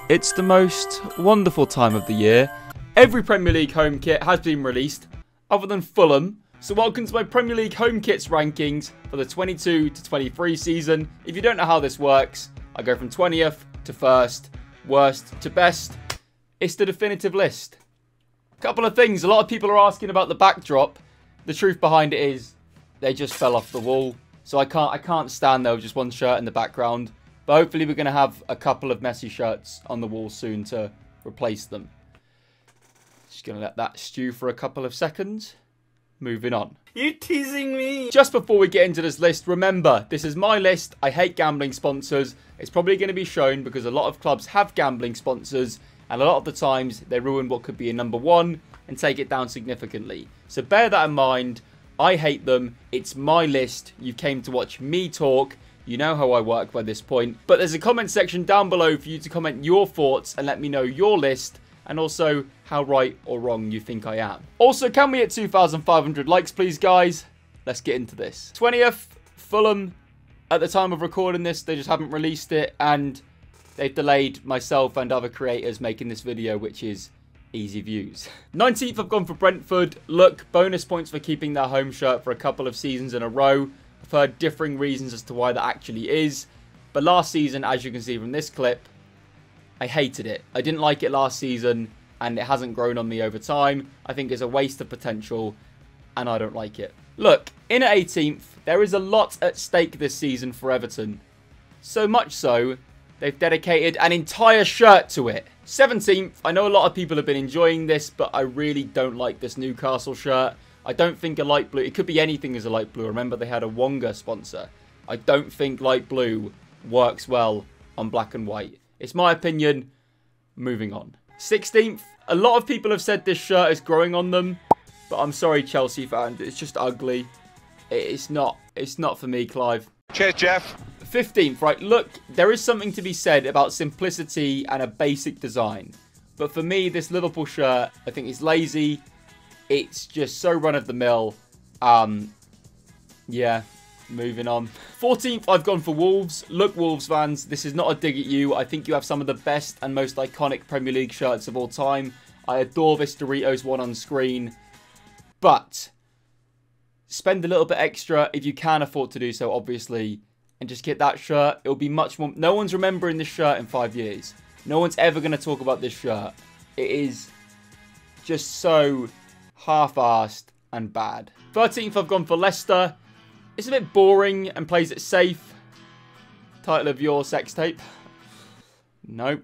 It's the most wonderful time of the year. Every Premier League home kit has been released, other than Fulham. So welcome to my Premier League home kits rankings for the 22 to 23 season. If you don't know how this works, I go from 20th to 1st, worst to best. It's the definitive list. Couple of things. A lot of people are asking about the backdrop. The truth behind it is they just fell off the wall. So I can't stand there with just one shirt in the background. But hopefully we're going to have a couple of messy shirts on the wall soon to replace them. Just going to let that stew for a couple of seconds. Moving on. You're teasing me. Just before we get into this list, remember, this is my list. I hate gambling sponsors. It's probably going to be shown because a lot of clubs have gambling sponsors. And a lot of the times they ruin what could be a number one and take it down significantly. So bear that in mind. I hate them. It's my list. You came to watch me talk. You know how I work by this point. But there's a comment section down below for you to comment your thoughts and let me know your list and also how right or wrong you think I am. Also, can we hit 2,500 likes, please, guys? Let's get into this. 20th, Fulham. At the time of recording this, they just haven't released it and they've delayed myself and other creators making this video, which is easy views. 19th, I've gone for Brentford. Look, bonus points for keeping their home shirt for a couple of seasons in a row. I've heard differing reasons as to why that actually is. But last season, as you can see from this clip, I hated it. I didn't like it last season, and it hasn't grown on me over time. I think it's a waste of potential, and I don't like it. Look, in at 18th, there is a lot at stake this season for Everton. So much so, they've dedicated an entire shirt to it. 17th, I know a lot of people have been enjoying this, but I really don't like this Newcastle shirt. I don't think a light blue, it could be anything as a light blue. Remember, they had a Wonga sponsor. I don't think light blue works well on black and white. It's my opinion. Moving on. 16th, a lot of people have said this shirt is growing on them, but I'm sorry, Chelsea fans, it's just ugly. It's not for me, Clive. Cheers, Jeff. 15th, right, look, there is something to be said about simplicity and a basic design. But for me, this Liverpool shirt, I think it's lazy. It's just so run-of-the-mill. Yeah, moving on. 14th, I've gone for Wolves. Look, Wolves fans, this is not a dig at you. I think you have some of the best and most iconic Premier League shirts of all time. I adore this Doritos one on screen. But spend a little bit extra if you can afford to do so, obviously. And just get that shirt. It'll be much more... No one's remembering this shirt in 5 years. No one's ever going to talk about this shirt. It is just so half-arsed and bad. 13th, I've gone for Leicester. It's a bit boring and plays it safe. Title of your sex tape. No,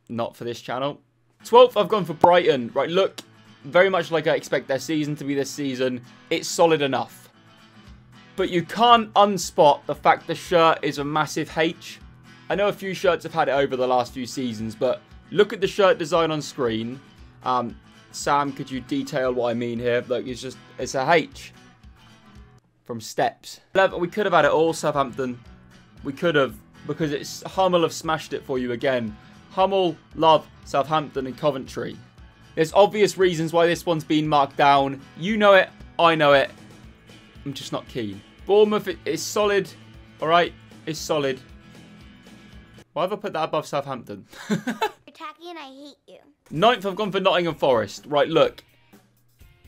not for this channel. 12th, I've gone for Brighton. Right, look, very much like I expect their season to be this season. It's solid enough. But you can't unspot the fact the shirt is a massive H. I know a few shirts have had it over the last few seasons, but look at the shirt design on screen. Sam, could you detail what I mean here? Look, it's a H. From Steps. We could have had it all, Southampton. We could have, because Hummel have smashed it for you again. Hummel, Love, Southampton and Coventry. There's obvious reasons why this one's been marked down. You know it, I know it. I'm just not keen. Bournemouth is solid. Alright, it's solid. Why have I put that above Southampton? You're tacky and I hate you. 9th, I've gone for Nottingham Forest. Right, look.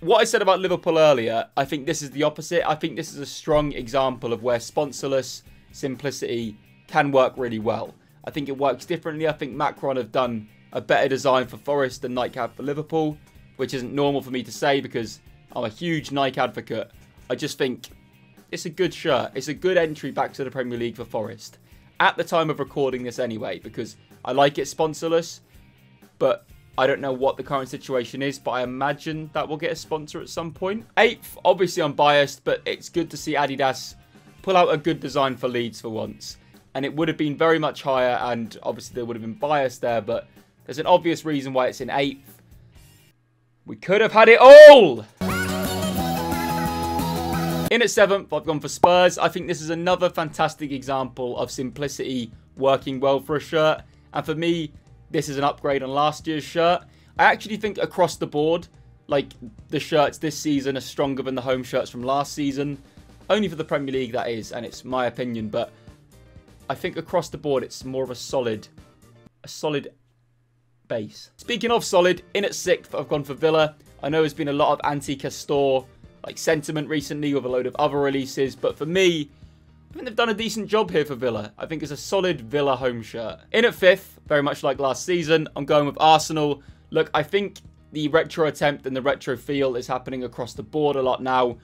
What I said about Liverpool earlier, I think this is the opposite. I think this is a strong example of where sponsorless simplicity can work really well. I think it works differently. I think Macron have done a better design for Forest than Nike had for Liverpool, which isn't normal for me to say because I'm a huge Nike advocate. I just think it's a good shirt. It's a good entry back to the Premier League for Forest. At the time of recording this anyway, because I like it sponsorless, but I don't know what the current situation is, but I imagine that will get a sponsor at some point. 8th, obviously I'm biased, but it's good to see Adidas pull out a good design for Leeds for once. And it would have been very much higher, and obviously there would have been bias there, but there's an obvious reason why it's in 8th. We could have had it all! In at 7th, I've gone for Spurs. I think this is another fantastic example of simplicity working well for a shirt. And for me, this is an upgrade on last year's shirt. I actually think across the board, like, the shirts this season are stronger than the home shirts from last season. Only for the Premier League, that is, and it's my opinion. But I think across the board, it's more of a solid base. Speaking of solid, in at 6th, I've gone for Villa. I know there's been a lot of anti-Castor sentiment recently with a load of other releases, but for me, I think they've done a decent job here for Villa. I think it's a solid Villa home shirt. In at 5th, very much like last season, I'm going with Arsenal. Look, I think the retro attempt and the retro feel is happening across the board a lot now.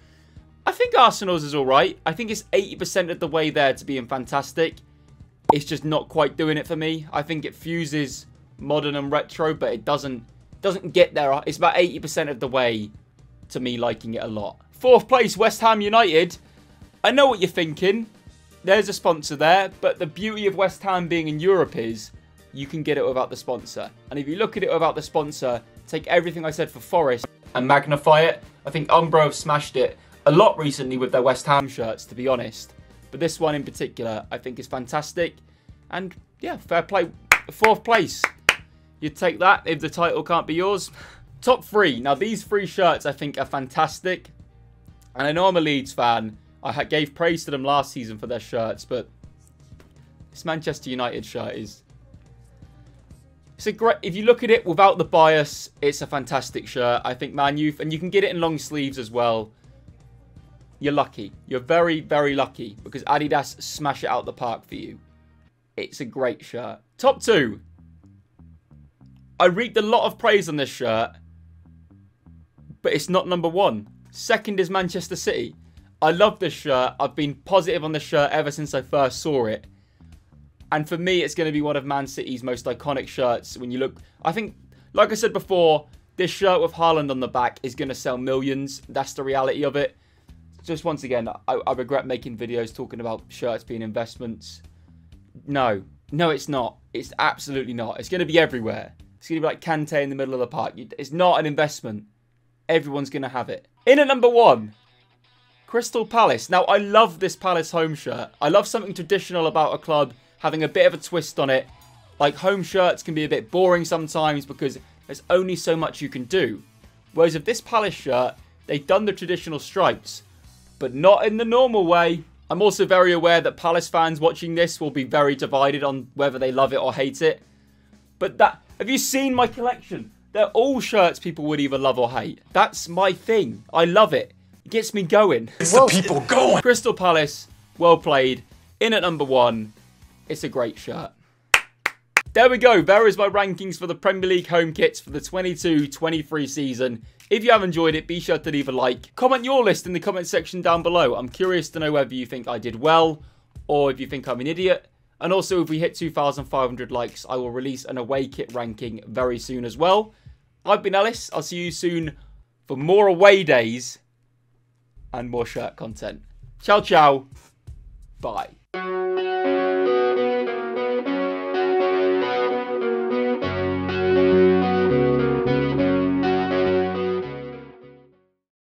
I think Arsenal's is alright. I think it's 80% of the way there to being fantastic. It's just not quite doing it for me. I think it fuses modern and retro, but it doesn't get there. It's about 80% of the way to me liking it a lot. 4th place, West Ham United. I know what you're thinking. There's a sponsor there, but the beauty of West Ham being in Europe is you can get it without the sponsor. And if you look at it without the sponsor, take everything I said for Forest and magnify it. I think Umbro have smashed it a lot recently with their West Ham shirts, to be honest. But this one in particular, I think is fantastic. And yeah, fair play. 4th place. You'd take that if the title can't be yours. Top 3. Now, these 3 shirts I think are fantastic. And I know I'm a Leeds fan. I gave praise to them last season for their shirts, but this Manchester United shirt is... It's a great... If you look at it without the bias, it's a fantastic shirt. I think Man U... And you can get it in long sleeves as well. You're lucky. You're very, very lucky because Adidas smash it out the park for you. It's a great shirt. Top 2. I reaped a lot of praise on this shirt, but it's not number 1. 2nd is Manchester City. I love this shirt. I've been positive on this shirt ever since I first saw it. And for me, it's going to be one of Man City's most iconic shirts. When you look, I think, like I said before, this shirt with Haaland on the back is going to sell millions. That's the reality of it. Just once again, I regret making videos talking about shirts being investments. No, it's not. It's absolutely not. It's going to be everywhere. It's going to be like Kante in the middle of the park. It's not an investment. Everyone's going to have it. In at number 1, Crystal Palace. Now, I love this Palace home shirt. I love something traditional about a club having a bit of a twist on it. Like, home shirts can be a bit boring sometimes because there's only so much you can do. Whereas with this Palace shirt, they've done the traditional stripes, but not in the normal way. I'm also very aware that Palace fans watching this will be very divided on whether they love it or hate it. But have you seen my collection? They're all shirts people would either love or hate. That's my thing. I love it. It gets me going. It's the people going. Crystal Palace, well played. In at number 1. It's a great shirt. There we go. There is my rankings for the Premier League home kits for the 22-23 season. If you have enjoyed it, be sure to leave a like. Comment your list in the comment section down below. I'm curious to know whether you think I did well or if you think I'm an idiot. And also, if we hit 2,500 likes, I will release an away kit ranking very soon as well. I've been Ellis. I'll see you soon for more away days and more shirt content. Ciao, ciao. Bye.